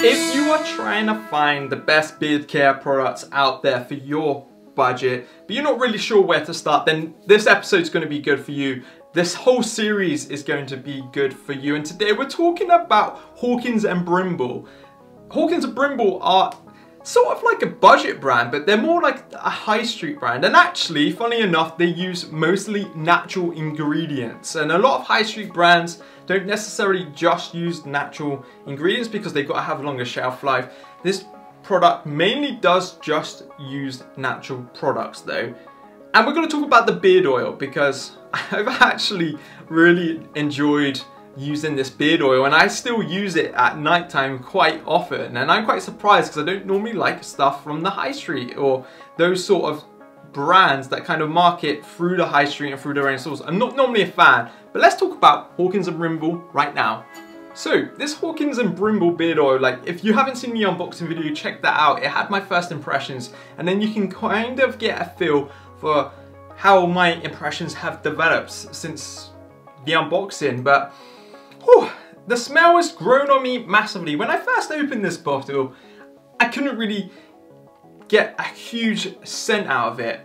If you are trying to find the best beard care products out there for your budget, but you're not really sure where to start, then this episode's going to be good for you. This whole series is going to be good for you. And today we're talking about Hawkins and Brimble. Hawkins and Brimble are sort of like a budget brand, but they're more like a high street brand. And actually, funny enough, they use mostly natural ingredients. And a lot of high street brands don't necessarily just use natural ingredients because they've got to have a longer shelf life. This product mainly does just use natural products though. And we're going to talk about the beard oil because I've actually really enjoyed using this beard oil, and I still use it at nighttime quite often, and I'm quite surprised because I don't normally like stuff from the high street or those sort of brands that kind of market through the high street and through their own stores. I'm not normally a fan, but let's talk about Hawkins and Brimble right now. So this Hawkins and Brimble beard oil, like if you haven't seen the unboxing video, check that out. It had my first impressions, and then you can kind of get a feel for how my impressions have developed since the unboxing. But whew, the smell has grown on me massively. When I first opened this bottle, I couldn't really get a huge scent out of it.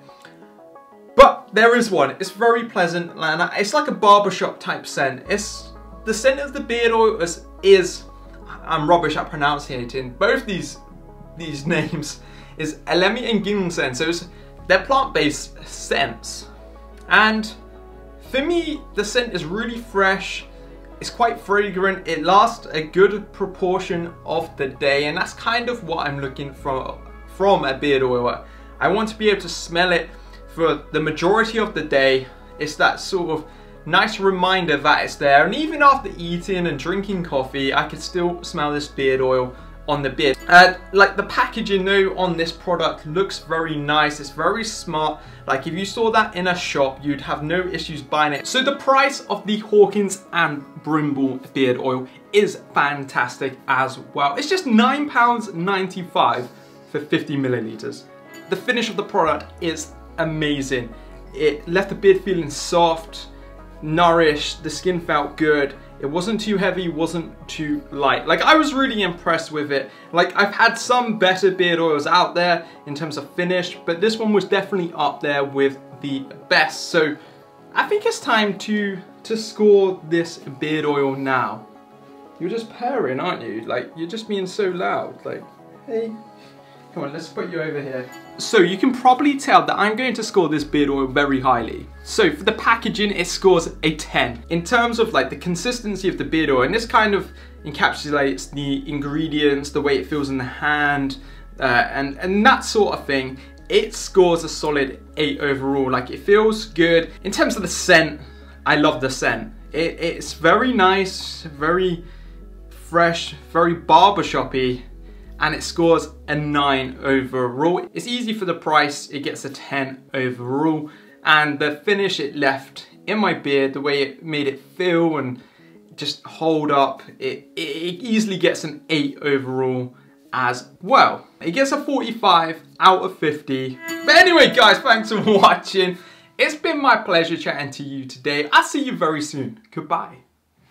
But there is one. It's very pleasant, and it's like a barbershop type scent. It's the scent of the beard oil is I'm rubbish at pronunciating both these names, is Elemi and Ginseng. So they're plant-based scents. And for me, the scent is really fresh. It's quite fragrant. It lasts a good proportion of the day, and that's kind of what I'm looking for from a beard oil. I want to be able to smell it for the majority of the day. It's that sort of nice reminder that it's there, and even after eating and drinking coffee, I could still smell this beard oil on the beard. Like the packaging though on this product looks very nice. It's very smart. Like if you saw that in a shop, you'd have no issues buying it. So the price of the Hawkins and Brimble beard oil is fantastic as well. It's just £9.95 for 50 milliliters. The finish of the product is amazing. It left the beard feeling soft, nourished, the skin felt good. It wasn't too heavy, wasn't too light. Like I was really impressed with it. Like I've had some better beard oils out there in terms of finish, but this one was definitely up there with the best. So I think it's time to score this beard oil now. You're just purring, aren't you? Like you're just being so loud. Like, hey. Come on, let's put you over here. So you can probably tell that I'm going to score this beard oil very highly. So for the packaging, it scores a 10. In terms of like the consistency of the beard oil, and this kind of encapsulates the ingredients, the way it feels in the hand, and that sort of thing, it scores a solid 8 overall. Like it feels good. In terms of the scent, I love the scent. It's very nice, very fresh, very barbershop-y. And it scores a 9 overall. It's easy for the price, it gets a 10 overall. And the finish it left in my beard, the way it made it feel and just hold up, it easily gets an 8 overall as well. It gets a 45 out of 50. But anyway guys, thanks for watching. It's been my pleasure chatting to you today. I'll see you very soon. Goodbye.